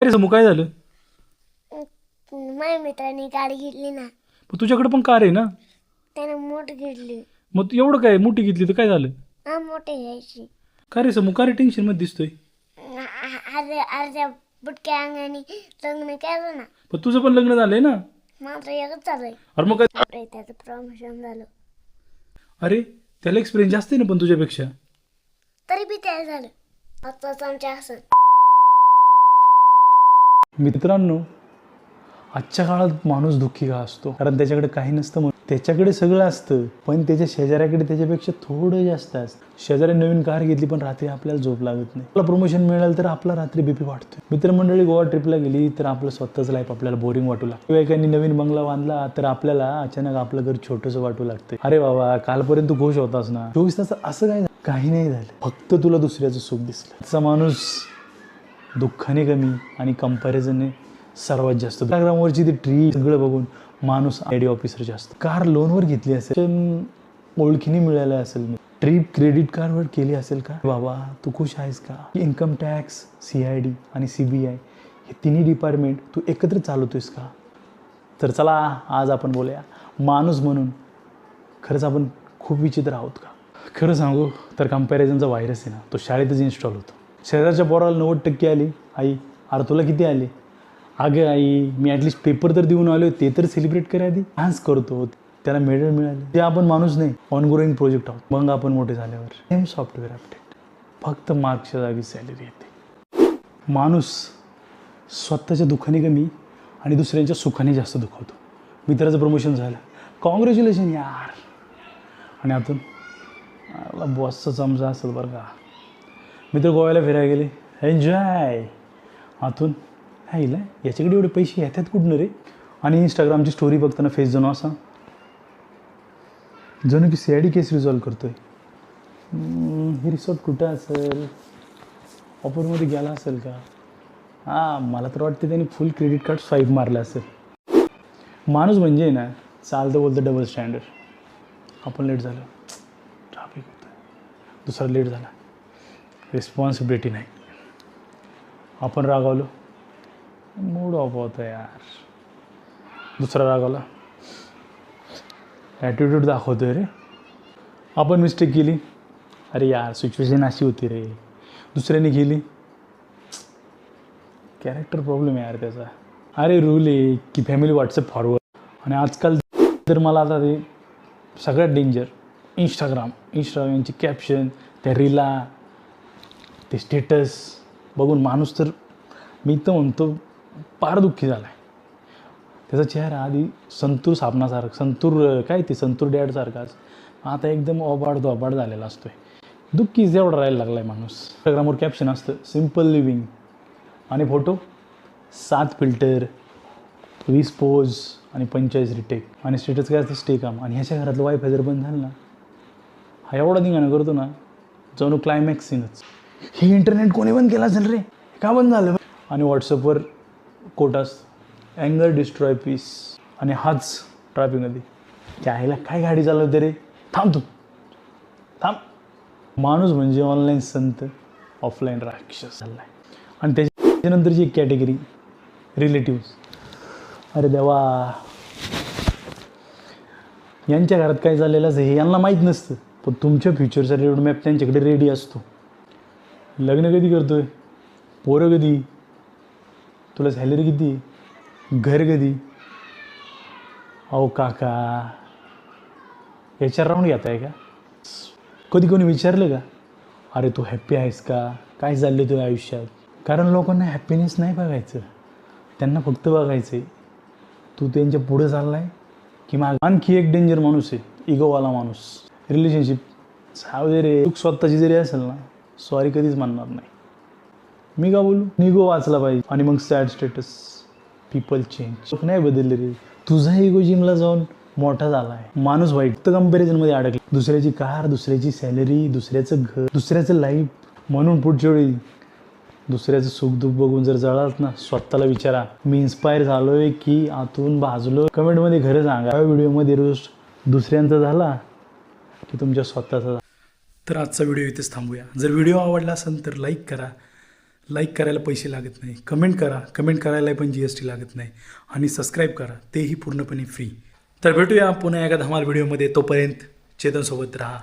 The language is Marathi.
अरे समू काय झालं? माझ्या मित्राने गाडी घेतली ना, पण तुझ्याकडे पण कार आहे ना? त्याने मोठी घेतली. मग तू एवढं काय मोठी घेतली तर काय झालं? हा, मोठी घ्यायची. का रे समू, का रे टेन्शन मध्ये दिसतोय? अर्ध्या बुटक्या अंगाने लग्न केलं ना. पण तुझं पण लग्न झालंय ना? मात्र एकच चालूय. अरे मग काय? अरे त्याचं प्रमोशन झालं अरे त्याला एक्सपिरियन्स जास्त आहे ना पण तुझ्यापेक्षा. तरी बी त्या झालं. आताच आमच्या असं मित्रांनो, आजच्या काळात माणूस दुःखी का असतो? कारण त्याच्याकडे काही नसतं. मग त्याच्याकडे सगळं असतं पण त्याच्या शेजाऱ्याकडे त्याच्यापेक्षा थोडं जास्त असतं. शेजारी नवीन कार घेतली पण रात्री आपल्याला झोप लागत नाही. आपला प्रमोशन मिळालं तर आपला रात्री बीपी वाढतोय. मित्रमंडळी गोवा ट्रिपला गेली तर आपलं स्वतःच लाईफ आपल्याला बोरिंग वाटू लागतं. किंवा एकाने नवीन बंगला बांधला तर आपल्याला अचानक आपलं घर छोटंसं वाटू लागतं. अरे बाबा, कालपर्यंत तू खुश होतास ना, 24 तास असं काय झालं? काही नाही झालं, फक्त तुला दुसऱ्याचं सुख दिसलं. त्याचा माणूस दुःखाने कमी आणि कंपॅरिझनने सर्वात जास्त. इंस्टाग्रामवरची ती ट्री सगळं बघून माणूस आयडी ऑफिसर जास्त. कार लोनवर घेतली असेल, ओळखीने मिळालं असेल, ट्रिप क्रेडिट कार्डवर केली असेल का? बाबा तू खुश आहेस का? इन्कम टॅक्स, CID आणि CBI हे तिन्ही डिपार्टमेंट तू एकत्र चालवतोयस का? तर चला आज आपण बोलूया माणूस म्हणून खरंच आपण खूप विचित्र आहोत का? खरं सांगू तर कंपॅरिझनचा व्हायरस आहे ना, तो शाळेतच इन्स्टॉल होतो. शेजारच्या पोराला 90% आली, आई अरे तुला किती आले? अगं आई, मी ॲटलिस्ट पेपर तर देऊन आलो, ते तर सेलिब्रेट करा आधी. डान्स करतो, त्याला मेडल मिळाले. ते आपण माणूस नाही, ऑनगोईंग प्रोजेक्ट आहोत. मग आपण मोठे झाल्यावर सेम सॉफ्टवेअर अपडेट, फक्त मार्क्सच्या जागी सॅलरी येते. माणूस स्वतःच्या दुःखाने कमी आणि दुसऱ्यांच्या सुखाने जास्त दुखवतो. मित्राचं प्रमोशन झालं, कॉंग्रॅच्युलेशन यार, आणि आतून बॉसचा चमचा असेल बरं का. मित्र गोव्याला फिरायला गेले, एन्जॉय. आतून हायला याच्याकडे एवढे पैसे येतात कुठनं रे? आणि इंस्टाग्रामची स्टोरी बघताना फेस जणू असा जणू की CID केस रिझॉल्व करतोय. हे रिसॉर्ट कुठं असेल? ऑफरमध्ये गेला असेल का? हां, मला तर वाटतं त्यांनी फुल क्रेडिट कार्ड स्वाईप मारलं असेल. माणूस म्हणजे ना, चालतं बोलतं डबल स्टँडर्ड. आपण लेट झालं, ट्रॅफिक होतं. दुसरा लेट झाला, रिस्पॉन्सिबिलिटी नाही. आपण रागावलो, मूड ऑफ होतं यार. दुसरा रागावला, ॲटिट्यूड दाखवतोय रे. आपण मिस्टेक केली, अरे यार सिच्युएशन अशी होती रे. दुसऱ्याने केली, कॅरेक्टर प्रॉब्लेम आहे यार त्याचा. अरे रूल आहे की फॅमिली व्हॉट्सअप फॉरवर्ड. आणि आजकाल तर मला आता ते सगळ्यात डेंजर इंस्टाग्रामची कॅप्शन, त्या रीला, ते स्टेटस बघून माणूस तर मी तर म्हणतो फार दुःखी झाला आहे. त्याचा चेहरा आधी संतूर साबणासारखा, संतूर डॅडसारखाच, आता एकदम ओबाड झालेला असतोय. दुःखीच एवढा राहायला लागला आहे माणूस. इंस्टाग्रामवर कॅप्शन असतं सिम्पल लिव्हिंग आणि फोटो 7 फिल्टर, 20 पोज आणि 45 रिटेक. आणि स्टेटस काय असतं, स्टे काम. आणि ह्याच्या घरातलं वायफाय जर बंद झालं ना, हा एवढा धिंगाणा करतो ना, जणू क्लायमॅक्स सीनच. हे इंटरनेट कोणी बंद केला असेल रे, का बंद झालं? आणि व्हॉट्सअपवर कोटास अँगर डिस्ट्रॉय पीस. आणि हाच ट्रॅफिकमध्ये त्याला काय गाडी चालवते रे, थांब तू थांब. माणूस म्हणजे ऑनलाईन संत, ऑफलाईन राक्षस झाला आहे. आणि त्याच्यानंतरची एक कॅटेगरी रिलेटिव्स. अरे देवा, यांच्या घरात काय चाललेलं असं हे यांना माहीत नसतं, पण तुमच्या फ्युचरचा रोडमॅप त्यांच्याकडे रेडी असतो. लग्न कधी करतोय, पोरं कधी, तुला सॅलरी किती, घर कधी? अहो काका, याच्यावर राऊंड घेत आहे का? कधी कोणी विचारलं का, अरे तू हॅप्पी आहेस का, काय चाललं तुझ्या आयुष्यात? कारण लोकांना हॅप्पीनेस नाही बघायचं, त्यांना फक्त बघायचं आहे तू त्यांच्या पुढं चालला आहे की माग. आणखी एक डेंजर माणूस आहे, इगोवाला माणूस. रिलेशनशिप जाऊ दे रे, चूक स्वतःची जरी असेल ना, सॉरी कधीच म्हणणार नाही. मी का बोलू, इगो वाचला पाहिजे. आणि मग सॅड स्टेटस, पीपल चेंज. नाही बदलले रे, तुझा इगो जिमला जाऊन मोठा झाला आहे. माणूस वाईट तर कंपॅरिझनमध्ये अडकला. दुसऱ्याची कार, दुसऱ्याची सॅलरी, दुसऱ्याचं घर, दुसऱ्याचं लाईफ. म्हणून पुढच्या वेळी दुसऱ्याचं सुखदुःख बघून जर जळात ना, स्वतःला विचारा, मी इन्स्पायर झालोय की आतून भाजलो? कमेंटमध्ये खरं सांगा. या व्हिडिओमध्ये रोज दुसऱ्यांचा झाला की तुमच्या स्वतःचा. तर आजचा व्हिडिओ इथेच थांबूया. जर व्हिडिओ आवडला असेल तर लाईक करा, लाईक करायला पैसे लागत नाही, कमेंट करा, कमेंट करायला पण GST लागत नाही आणि सबस्क्राईब करा, तेही पूर्णपणे फ्री. तर भेटूया पुन्हा एका धमाल व्हिडिओमध्ये. तोपर्यंत चेतनसोबत राहा.